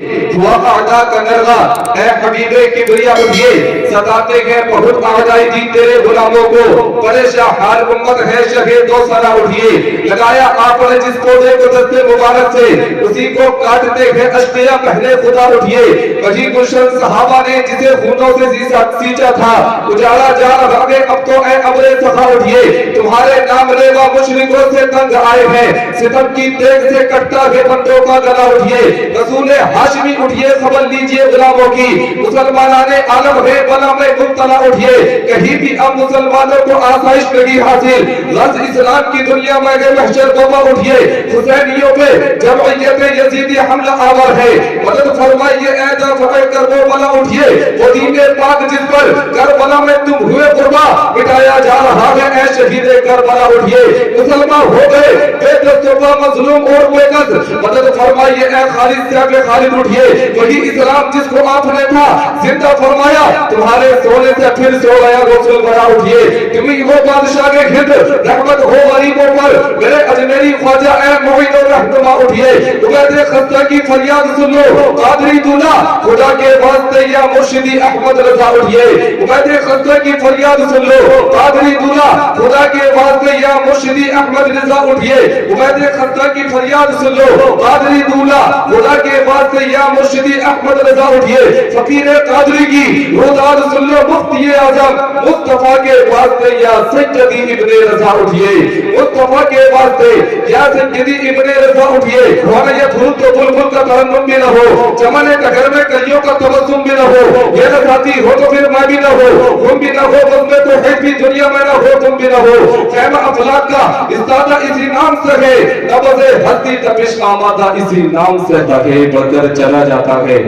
ہوا اعدا کا نرغہ اے حبیب کبریا اٹھئے ستاتے ہیں بہت اعداء دین تیرے غلاموں کو پریشان حال امت ہے شہید و سرا اٹھئے لگایا آپ نے جس پودے کو دست مبارک سے اسی کو کاٹتے ہیں اشقیاء پہلے خدا اٹھئے وجی گلشن صحابہ نے جسے خونوں سے سینچا تھا اجالا جا رہا ہے اب تو اے ابر سخا اٹھئے تمہارے نام لیوا مشرکوں سے تنگ آئے ہیں ستم کی تیغ سے کٹتا ہے بندوں کا گلا اٹھئے رسول ہاشمی اٹھئے خبر لیجئے غلاموں کی مسلمانان عالم ہے بلا میں مبتلا اٹھئے کہیں بھی اب مسلمانوں کو آسائش نہیں حاصل غز اسلام کی دنیا میں گئے محشر بابا اٹھئے حسینیوں پہ جمعیت یزیدی حملہ آور ہے مدد فرمائیے اے دافع کربو بلا اٹھئے وہ دین پاک جس پر کربلا میں تم ہوئے قربا مٹایا جا رہا ہے اے شہید کربلا اٹھئے مسلمان ہو گئے بے دستوبہ مظلوم اور بے قصد مدد فرمائیے اے خالد صاحب خالد اٹھئے وہی اسلام جس کو آپ نے تھا زندہ فرمایا تمہارے سونے سے پھر سو گیا غسل بڑا اٹھئے تمہیں وہ بادشاہ کے ہند رحمت ہو غریبوں پر میرے اجمیری خواجہ اے معین الرحمہ اٹھئے عبید خستہ کی فریاد سن لو قادری دولا خدا کے واسطے یا مرشدی احمد رضا اٹھئے عبید خستہ کی فریاد سن لو قادری دولا خدا کے واسطے یا مرشدی احمد رضا اٹھئے عبید خستہ کی فریاد سن لو قادری دولا خدا کے واسطے یا مرشدی احمد رضا اٹھئے فقیر قادری کی روداد سن لو مفتی اعظم مصطفیٰ کے واسطے یا سیدی ابن رضا اٹھئے مصطفیٰ کے واسطے یا سیدی ابن رضا اٹھئے خوانا یہ پھول تو بلبل کا ترنم بھی نہ ہو چمن ٹکر میں کلیوں کا تبسم بھی نہ ہو یہ نہ ساتھی ہو تو پھر میں بھی نہ ہو تم بھی نہ ہو بس میں تو ہے بھی دنیا میں نہ ہو تم بھی نہ ہو خیمہ افلاق کا استادہ اسی نام سے ہے نبض ہستی تپش آمادہ اسی نام سے ہے بڑھ کر چلا جاتا ہے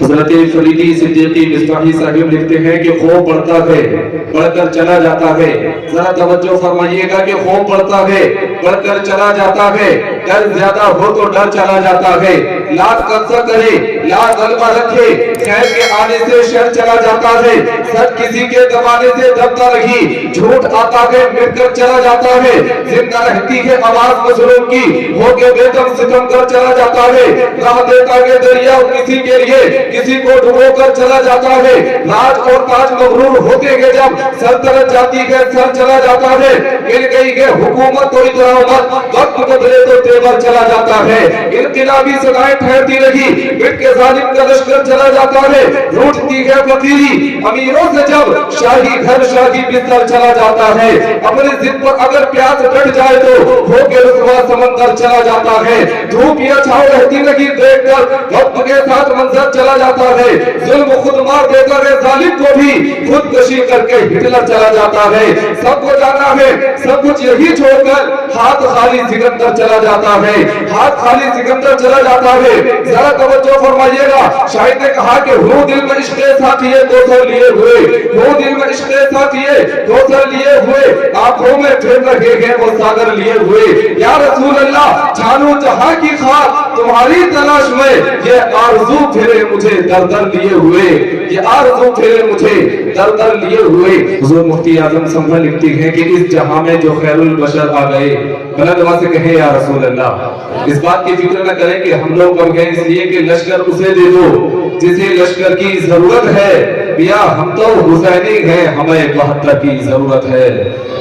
حضرت فریدی صدیقی مصباحی صاحب لکھتے ہیں کہ خوف بڑھتا ہے بڑھ کر چلا جاتا ہے ذرا توجہ فرمائیے گا کہ خوف بڑھتا ہے بڑھ کر چلا جاتا ہے ڈر زیادہ ہو تو ڈر چلا جاتا ہے لات قبضہ کرے لات غلبہ رکھے خیر کے آنے سے شر چلا جاتا ہے سچ کسی کے دبانے سے دبتا رہی جھوٹ آتا ہے مٹ کر چلا جاتا ہے زندہ رہتی ہے آواز مظلوم کی ہو کے بے دم ستم کر چلا جاتا ہے راہ دیتا ہے دریا کسی کے لیے کسی کو ڈبو کر چلا جاتا ہے راج اور تاج مغرور ہوتے گئے جب سلطنت جاتی ہے سر چلا جاتا ہے مل گئی ہے حکومت تو اترامت وقت بدلے تو تیور چلا جاتا ہے انقلابی صدائیں ٹھہرتی رہی مٹ کے ظالم کا لشکر چلا جاتا ہے روٹتی ہے فقیری امیروں سے جب شاہی گھر شاہی بستر چلا جاتا ہے اپنی ضد پر اگر پیاس ڈٹ جائے تو ہو کے رسوا سمندر چلا جاتا ہے دھوپ یا چھاؤ رہتی رہی دیکھ کر وقت کے ساتھ منظر چلا جاتا ہے ظلم خود مار دیتا ہے ظالم کو بھی خودکشی کر کے ہٹلر چلا جاتا ہے سب کو جانا ہے سب کچھ یہی چھوڑ کر ہاتھ خالی سکندر چلا جاتا ہے ہاتھ خالی سکندر چلا جاتا ہے ذرا توجہ فرمائیے گا شاہد نے کہا کہ ہو دل میں عشق ساتھیے کوثر لیے ہوئے ہو دل میں عشق ساتھیے کوثر لیے ہوئے آنکھوں میں پھر رہے ہیں وہ ساگر لیے ہوئے یا رسول اللہ جانو جہاں کی خواہ تمہاری تلاش میں یہ آرزو پھرے مجھے در در لیے ہوئے یہ آرزو پھرے مجھے در در لیے ہوئے حضور مفتی اعظم سنبھل لکھتی ہیں کہ اس جہاں میں جو خیر البشر آ گئے بلند دعا سے کہیں یا رسول اللہ اس بات کی فکر نہ کریں کہ ہم لوگ کم گئے اس لیے کہ لشکر اسے دے دو جسے لشکر کی ضرورت ہے بیا ہم تو حسینی ہیں ہمیں 72 کی ضرورت ہے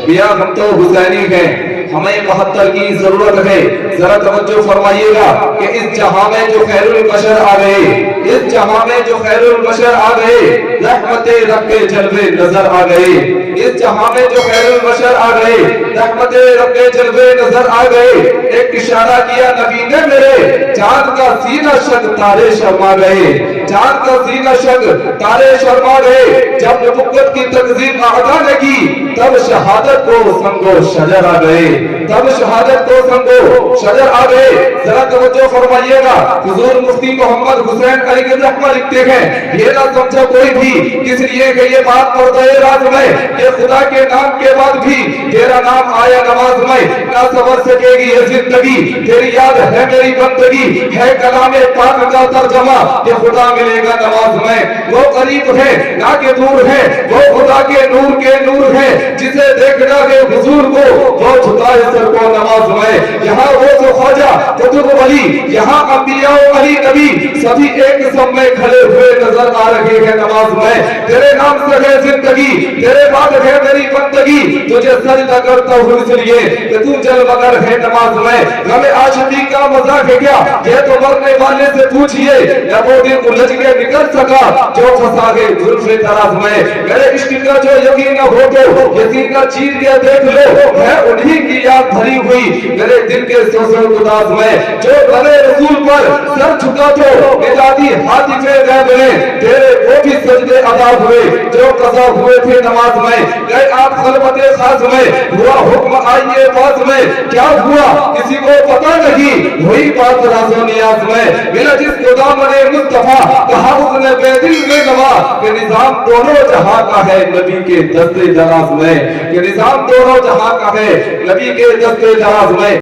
بیا ہم تو حسینی ہیں ہمیں 72 کی ضرورت ہے ذرا توجہ فرمائیے گا کہ اس جہاں میں جو خیر البشر آ گئے اس جہاں میں جو خیر البشر آ گئے رحمت رب کے جلوے نظر آ گئے اس جہاں میں جو خیر البشر آ گئے رحمت رب کے جلوے نظر آ گئے ایک اشارہ کیا نبی نے میرے چاند کا سینہ شک تارے شرما گئے چاند کا سینہ شک تارے شرما گئے جب نبوت کی تکذیب اعداء نے کی تب شہادت کو سنگو شجر آ گئے تب شہادت کو سنگو شجر آ گئے ذرا توجہ فرمائیے گا حضور مفتی محمد حسین علی رحمہ لکھتے ہیں یہ نہ سمجھا کوئی بھی کس لیے کہ یہ بات پڑھتا ہے رات میں کہ خدا کے نام کے بعد بھی تیرا نام آیا نماز میں نہ سنور سکے گی یہ زندگی تیری یاد ہے میری بندگی ہے کلام پاک کا ترجمہ کہ خدا ملے گا نماز میں. وہ قریب ہے نہ کہ دور ہے, وہ خدا کے نور ہے, جسے دیکھنا ہے حضور کو وہ جھکائے سر کو نماز میں. یہاں وہ جو خواجہ قطب ولی, یہاں انبیاء و علی نبی سبھی ایک سب میں کھڑے ہوئے نظر آ رہے ہیں نماز میں. تیرے نام سے ہے زندگی, تیرے بعد ہے میری بندگی, تجھے سجدہ کرتا ہوں اس لیے کہ تو جل مگر ہے نماز میں. ہمیں عاشقی کا مذاق ہے کیا, یہ تو مرنے والے سے پوچھئے, نہ وہ دن الجھ کے نکل سکا جو پھنسا ہے زلف دراز میں. میرے عشق کا جو یقین نہ ہو تو یقین کا چیر کے دیکھ لو, ہے انہی کی یاد بھری ہوئی میرے دل کے سوزوں گداز میں. جو بنے رسول پر سر جھکا تو نجاتی ہاتھ سے غیب نے, تیرے وہ بھی سجدے ادا ہوئے جو قضا ہوئے تھے نماز میں. گئے آپ خلوت خاص میں, ہوا حکم آئیے باز میں, کیا ہوا کسی کو پتہ نہیں, ہوئی بات راز و نیاز میں. ملا جس کو دامن مصطفیٰ, کہا اس نے بے دل میں گوا کہ نظام دونوں جہاں کا ہے نبی کے دستے دراز میں, کہ نظام دونوں جہاں کا ہے نبی کے دستے دراز میں.